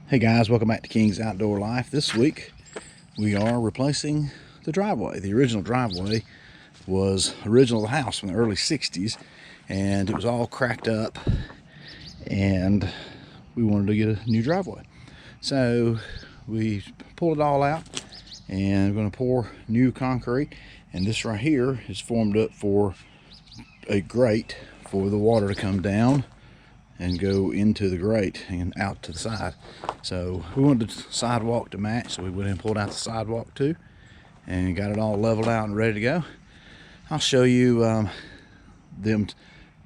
Hey guys, welcome back to King's Outdoor Life. This week we are replacing the driveway. The original driveway was original to the house from the early 60s, and it was all cracked up, and we wanted to get a new driveway. So we pulled it all out, and we're going to pour new concrete, and this right here is formed up for a grate for the water to come down and go into the grate and out to the side. So we wanted the sidewalk to match, so we went and pulled out the sidewalk too and got it all leveled out and ready to go. I'll show you them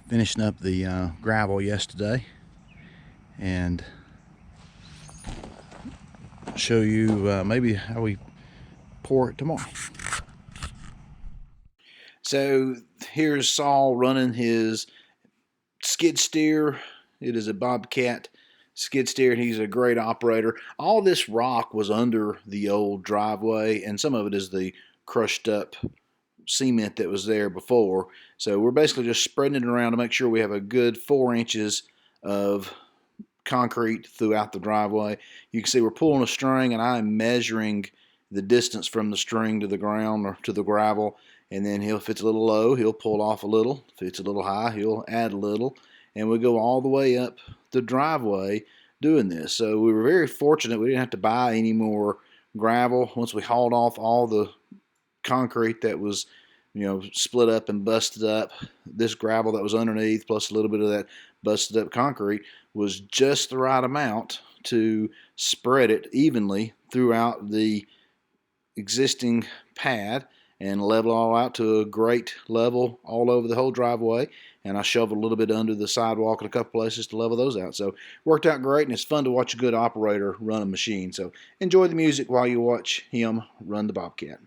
finishing up the gravel yesterday, and show you maybe how we pour it tomorrow. So here's Saul running his skid steer. It is a Bobcat skid steer, and he's a great operator. All this rock was under the old driveway, and some of it is the crushed up cement that was there before. So we're basically just spreading it around to make sure we have a good 4 inches of concrete throughout the driveway. You can see we're pulling a string, and I'm measuring the distance from the string to the ground or to the gravel. And then if it's a little low, he'll pull off a little. If it's a little high, he'll add a little. And we go all the way up the driveway doing this. So we were very fortunate we didn't have to buy any more gravel. Once we hauled off all the concrete that was, split up and busted up, this gravel that was underneath plus a little bit of that busted up concrete was just the right amount to spread it evenly throughout the existing pad and level it all out to a great level all over the whole driveway. And I shoveled a little bit under the sidewalk in a couple places to level those out. So worked out great, and it's fun to watch a good operator run a machine. So enjoy the music while you watch him run the Bobcat.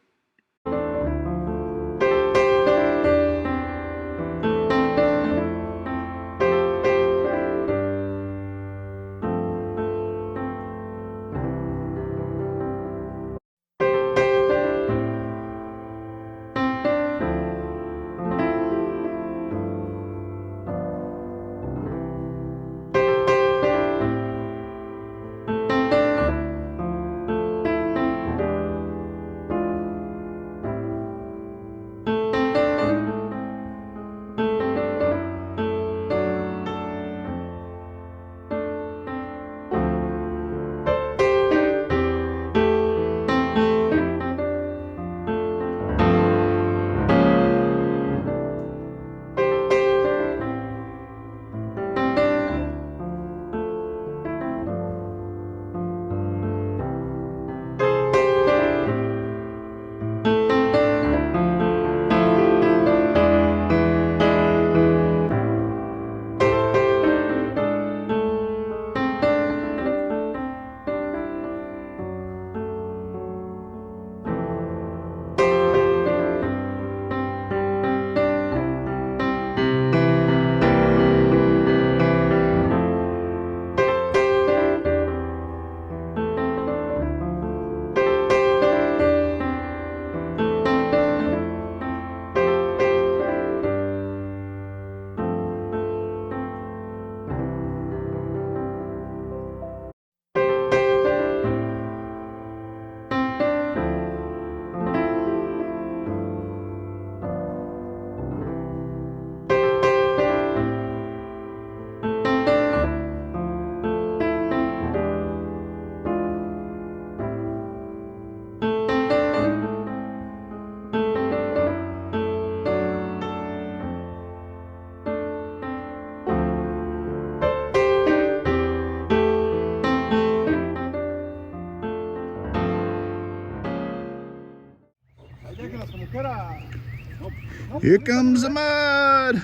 Here comes the mud.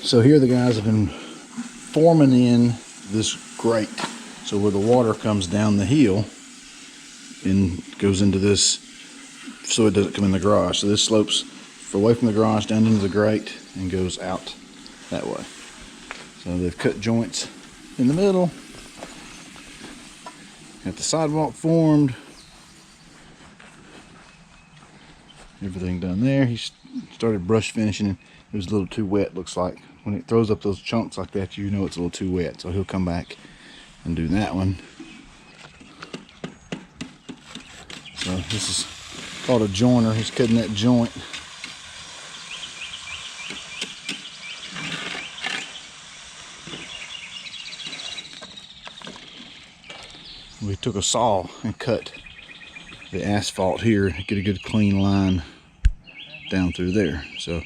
So here the guys have been forming in this grate. So where the water comes down the hill and goes into this, so it doesn't come in the garage. So this slopes away from the garage down into the grate and goes out that way. So they've cut joints in the middle. Got the sidewalk formed. Everything done there. He started brush finishing. It was a little too wet, looks like. When it throws up those chunks like that, you know it's a little too wet. So he'll come back and do that one. So this is called a joiner. He's cutting that joint. We took a saw and cut the asphalt here, get a good clean line down through there. So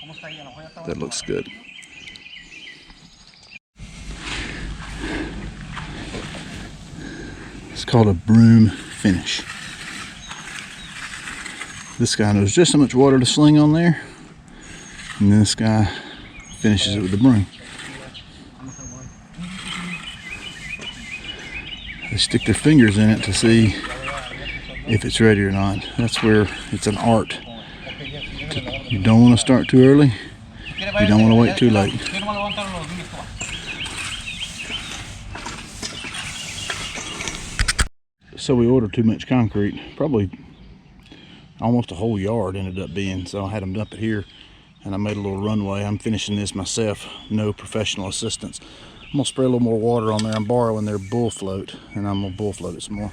that looks good. It's called a broom finish. This guy knows just how much water to sling on there, and this guy finishes it with the broom. They stick their fingers in it to see if it's ready or not. That's where it's an art. You don't want to start too early. You don't want to wait too late. So we ordered too much concrete. Probably almost a whole yard ended up being. So I had them dump it here and I made a little runway. I'm finishing this myself. No professional assistance. I'm going to spray a little more water on there. I'm borrowing their bull float and I'm going to bull float it some more.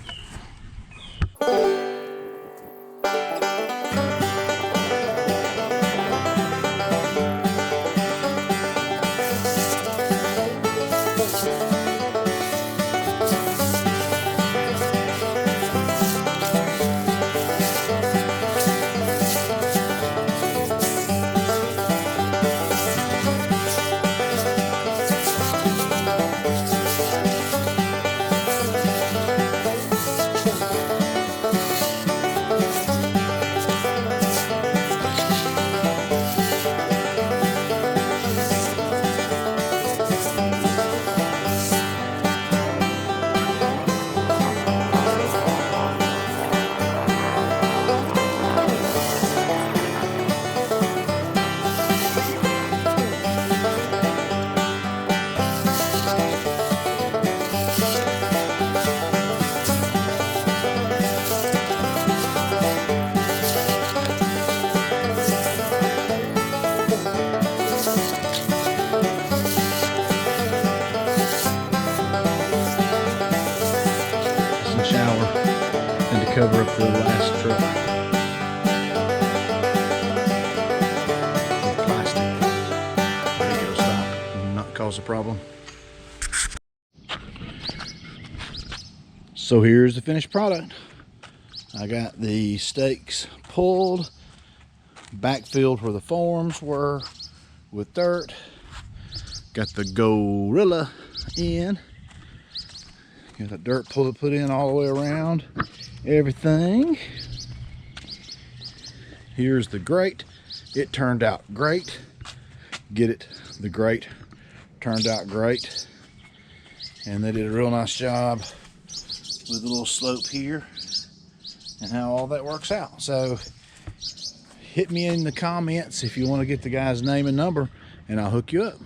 Cover up the last truck with plastic. There you go, stop. Will not cause a problem. So here's the finished product. I got the stakes pulled, backfilled where the forms were with dirt. Got the gorilla in. Got the dirt put in all the way around everything. Here's the grate. It turned out great. Get it? The grate turned out great. And they did a real nice job with the little slope here and how all that works out. So hit me in the comments if you want to get the guy's name and number and I'll hook you up.